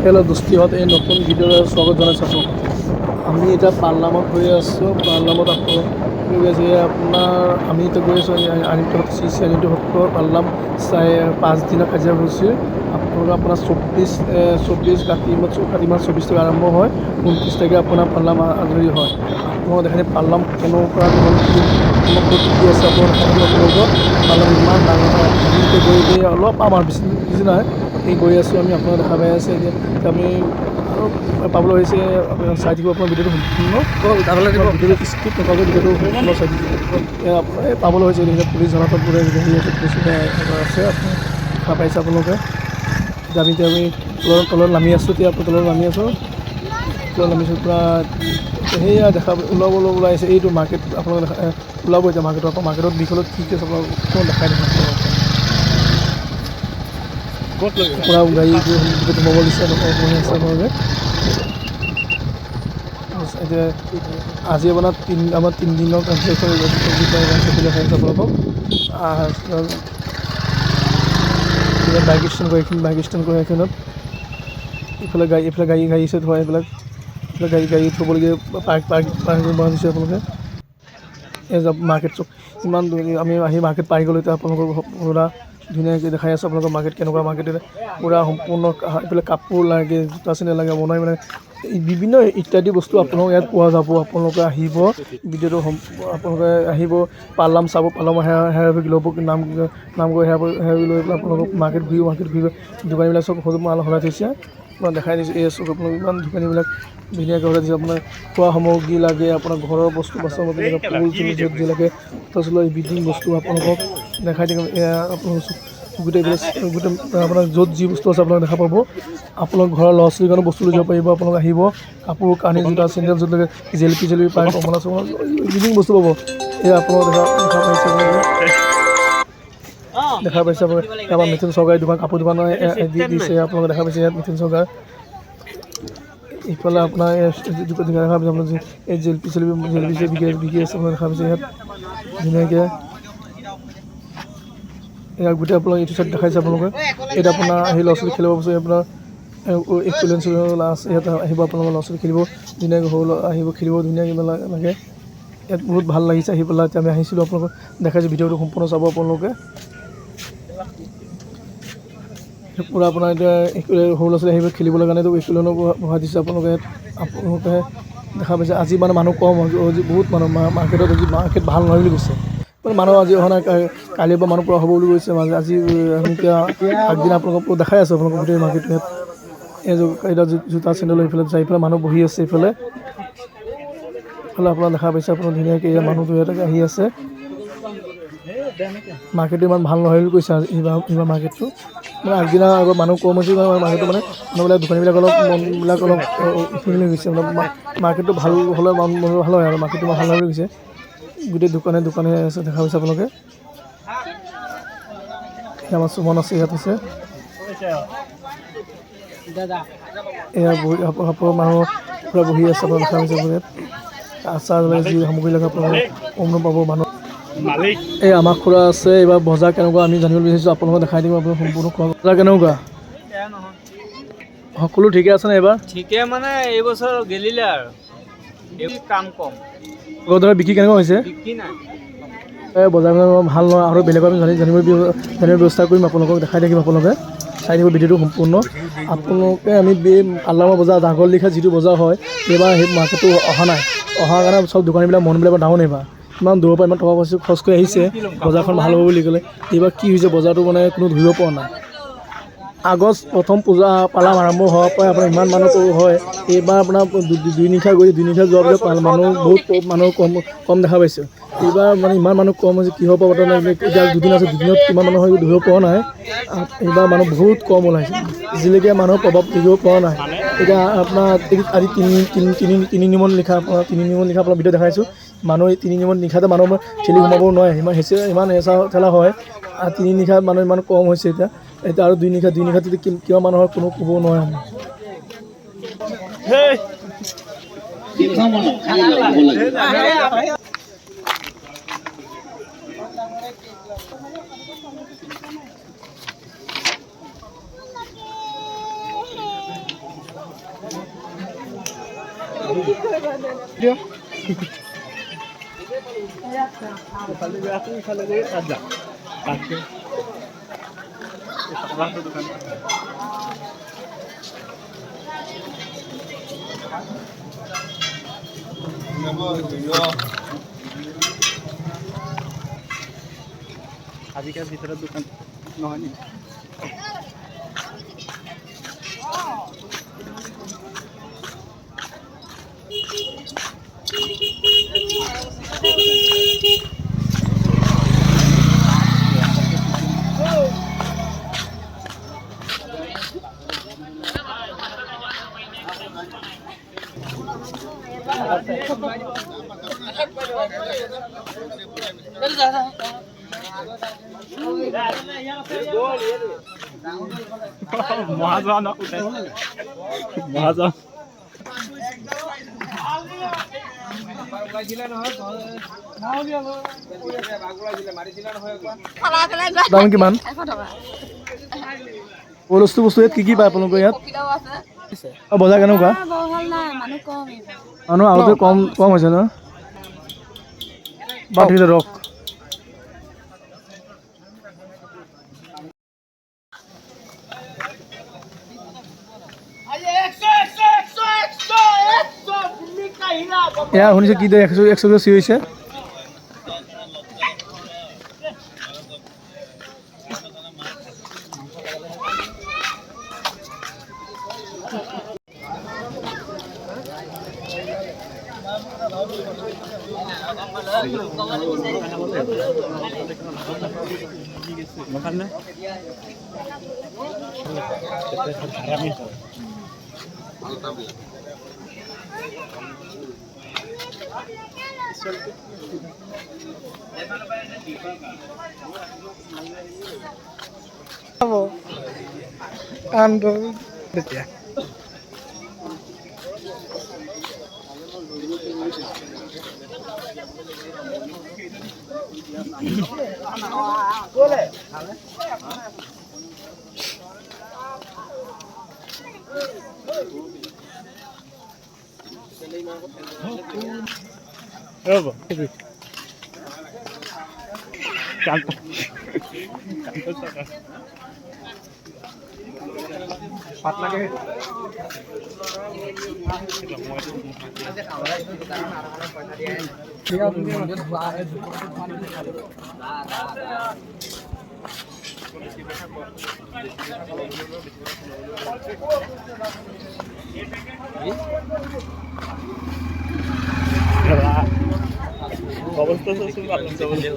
Hello' দোস্তিহঁত, এই নতুন ভিডিঅ'লৈ স্বাগত জনাইছোঁ আপোনাক। আমি এতিয়া পালনামত গৈ আছোঁ। পালনামত গৈ আছে আপোনাৰ আমি এতিয়া গৈ আছোঁ আনিত্য সত্ৰ, শ্ৰী শ্ৰী আনিত্য সত্ৰ পালনাম 5 দিনৰ কাৰ্যসূচী। আপোনালোকে আপোনাৰ 24 কাতি মাহ 24 তাৰিখে আৰম্ভ হয়, 29 তাৰিখে আপোনাৰ পালনাম আজৰি হয়। আপোনালোকে দেখাই পালনাম কেনেকুৱা হ'ল, ক'ত কি আছে আপোনালোকে দেখাই থাকিব। আপোনালোকৰ পালনাম ইমান ডাঙৰ হয়। আমি এতিয়া গৈ অলপ আমাৰ বেছি নাই এই গৈ আছোঁ আমি। আপোনালোকে দেখা পাই আছে এতিয়া আমি আৰু পাবলৈ হৈছে। চাই থাকিব আপোনাৰ ভিডিঅ'টো সম্পূৰ্ণ, ভিডিঅ'টো স্কিপ নকৰাকৈ ভিডিঅ'টো সম্পূৰ্ণ চাই থাকিব। আপোনাৰ পাবলৈ হৈছে এতিয়া পুলিচ জনাতত বোলে হেৰি আছে, পুলিচ আছে আপোনাৰ দেখা পাইছে আপোনালোকে। এতিয়া আমি তলত নামি আছোঁ। এতিয়া তলত নামি আছোঁ, তলত নামিছোঁ পূৰা সেয়া দেখা ওলাই আছে এইটো মাৰ্কেট। আপোনালোকে ওলাব এতিয়া মাৰ্কেটত বিষয়ত কি আছে আপোনালোকক দেখাই দিম আপোনালোকক। পূৰা গাড়ী ভিতৰত সোমাব দিছে সোমাই আছে আপোনালোকে। এতিয়া আজি আপোনাৰ আমাৰ 3 দিনৰ কাৰ্যসূচী দেখাই আছে আপোনালোকক। বাইক ষ্টেণ্ড কৰে, এইখিনি বাইক ষ্টেণ্ড কৰে এইখনত। এইফালে গাড়ী আছে থোৱা, এইবিলাক গাড়ী থ'বলগীয়া পাৰ্ক বনাই দিছে আপোনালোকে। এই মাৰ্কেট চক ইমান আমি আহি মাৰ্কেট পাই গ'লোঁ। এতিয়া আপোনালোকৰ পূৰা ধুনীয়াকৈ দেখাই আছোঁ আপোনালোকৰ মাৰ্কেট কেনেকুৱা। মাৰ্কেট পূৰা সম্পূৰ্ণ এইফালে কাপোৰ লাগে, জোতা চেণ্ডেল লাগে, মানে বিভিন্ন ইত্যাদি বস্তু আপোনালোকে ইয়াত পোৱা যাব। আপোনালোকে আহিব, ভিডিঅ'টো আপোনালোকে আহিব, পালনাম চাব, পালনামৰ সেৱা ল'ব, নাম গৈ সেৱা লৈ পেলাই আপোনালোকক মাৰ্কেট ঘূৰিব। দোকানীবিলাক চব মাল সলাই থৈছে, আপোনাক দেখাই দিছোঁ। এই চব আপোনালোক ইমান দোকানীবিলাক ধুনীয়াকৈ সলাই দিছে। আপোনাৰ খোৱা সামগ্ৰী লাগে, আপোনাৰ ঘৰৰ বস্তু বাচন বৰ্তন লাগে, পুল চুল য'ত যি লাগে ইভিনিং বস্তু আপোনালোকক দেখাই দিম। এয়া আপোনালোক গোটেই আপোনাৰ য'ত যি বস্তু আছে আপোনালোকে দেখা পাব। আপোনালোক ঘৰৰ ল'ৰা ছোৱালীৰ কাৰণে বস্তু লৈ যাব পাৰিব। আপোনালোক আহিব, কাপোৰ কানি জোতা চেণ্ডেল য'ত লাগে, জেলেপি পায়, কমলা চমলা ইভিনিং বস্তু পাব। এয়া আপোনালোকে দেখা পাইছে আপোনালোকে। আমাৰ মিথুন চৰকাৰী দোকান, কাপোৰ দোকান দিছে আপোনালোকে দেখা পাইছে। ইয়াত মিথুন চৰকাৰ ইফালে আপোনাৰ দেখা পাইছে আপোনাৰ এই জেলেপি বিকি আছে আপোনাৰ দেখা পাইছে। ইয়াত ধুনীয়াকৈ ইয়াক গোটেই আপোনালোকে এইটো চাইড দেখাইছে আপোনালোকে। ইয়াত আপোনাৰ সেই ল'ৰা ছোৱালী খেলিব পাৰিছে। আপোনাৰ ইয়াত আহিব আপোনালোকৰ ল'ৰা ছোৱালী খেলিব ধুনীয়াকৈ, সৰু আহিব খেলিব ধুনীয়াকৈ লাগে। ইয়াত বহুত ভাল লাগিছে আহি পেলাই। এতিয়া আমি আহিছিলোঁ আপোনালোকক দেখাইছোঁ, ভিডিঅ'টো সম্পূৰ্ণ চাব আপোনালোকে। পূৰা আপোনাৰ এতিয়া সৰু ল'ৰা ছোৱালী আহিব খেলিবলৈ কাৰণে বহাই দিছে আপোনালোকে দেখা পাইছে। আজি মানে মানুহ কম, বহুত মানুহ মাৰ্কেটত আজি মাৰ্কেট ভাল নহয় বুলি কৈছে। মানুহ আজি অহা নাই, কালিৰ পৰা মানুহ পৰা হ'ব বুলি কৈছে। আজি আমি এতিয়া আগদিনা আপোনালোকক দেখাই আছোঁ আপোনালোকক গোটেই মাৰ্কেটটো। এইযোৰ জোতা চেণ্ডেল এইফালে মানুহ বহি আছে। এইফালে আপোনাৰ দেখা পাইছে আপোনাৰ ধুনীয়াকৈ মানুহটো ইয়াতে আহি আছে। মাৰ্কেটটো ইমান ভাল নহয় বুলি কৈছে এইবাৰ মাৰ্কেটটো। মানে আগদিনা আগত মানুহ কম হৈছে মাৰ্কেটটো, মানে মানুহবিলাক দোকানীবিলাক অলপ মনবিলাক অলপ ইফিঙ গৈছে। মাৰ্কেটটো ভাল হ'লে ভাল হয় আৰু মাৰ্কেটটো ভাল হয় বুলি কৈছে। গোটেই দোকানে আছে দেখা পাইছে আপোনালোকে। আমাৰ সুমন আছে, ইয়াত আছে। এয়া মানুহ পূৰা বহি আছে আপোনাৰ দেখা পাইছে। ইয়াত আচাৰ যি সামগ্ৰী লাগে আপোনালোকে কম পাব। মানুহ এই আমাৰ খুৰা আছে। এইবাৰ বজাৰ কেনেকুৱা আমি জানিব বিচাৰিছোঁ, আপোনালোকক দেখাই দিম। আপোনাৰ সম্পূৰ্ণ বজাৰ কেনেকুৱা, সকলো ঠিকে আছে নে এইবাৰ? ঠিকে মানে এইবছৰ গেলিলে আৰু কাম কম। বিক্ৰী কেনেকুৱা হৈছে? বিক্ৰী নাই। বজাৰবিলাক ভাল নহয় আৰু বেলেগৰ আমি জানিব ব্যৱস্থা কৰিম। আপোনালোকক দেখাই থাকিম। আপোনালোকে চাই থাকিব ভিডিঅ'টো সম্পূৰ্ণ। আপোনালোকে আমি পালনামৰ বজাৰ আগৰ লিখা যিটো বজাৰ হয়, এইবাৰ সেই মাৰ্কেটটো অহা নাই। অহাৰ কাৰণে চব দোকানীবিলাক মনবিলাক ডাউন। এইবাৰ ইমান দূৰৰ পৰা ইমান টকা পইচা খৰচ কৰি আহিছে বজাৰখন ভাল হ'ব বুলি ক'লে। এইবাৰ কি হৈছে, বজাৰটো মানে কোনো ধৰিব পৰা নাই। আগষ্ট প্ৰথম পূজা পালনাম আৰম্ভ হোৱাৰ পৰাই আপোনাৰ ইমান মানুহ হয়। এইবাৰ আপোনাৰ দুই নিশা যোৱাৰ পিছত মানুহ বহুত মানুহ কম দেখা পাইছোঁ। এইবাৰ মানে ইমান মানুহ কম হৈছে, কিহৰ পৰা বতৰা নাই। এতিয়া দুদিন আছে, দুদিনত কিমান মানুহ হয় ধৰিব পৰা নাই। এইবাৰ মানুহ বহুত কম ওলাইছে, আজিলৈকে মানুহৰ প্ৰভাৱ দেখিব পৰা নাই। এতিয়া আপোনাৰ আজি তিনিদিনমান লিখা আপোনাৰ ভিডিঅ' দেখাইছোঁ। মানুহ এই 3 দিনত নিশাতে মানুহ ঠেলি সোমাব নোৱাৰে, ইমান হেঁচা ঠেলা হয়। আৰু 3 নিশাত মানুহ ইমান কম হৈছে। এতিয়া আৰু 2 নিশাত কিমান মানুহৰ কোনো ক'ব নোৱাৰে। আজিকাল ভিতৰত দোকান নহয় নেকি? মহাজন মহাজন দাম কিমান? বস্তু ইয়াত কি পায় আপোনালোকৰ ইয়াত? বজাৰ কেনেকুৱা? মানুহ আগতে কম হৈছে ন? বাৰু ঠিক আছে ৰখ। এয়া শুনিছে কি দে 100 কিলো চি হৈছে। অবস্থা তো শুন ভালো চলে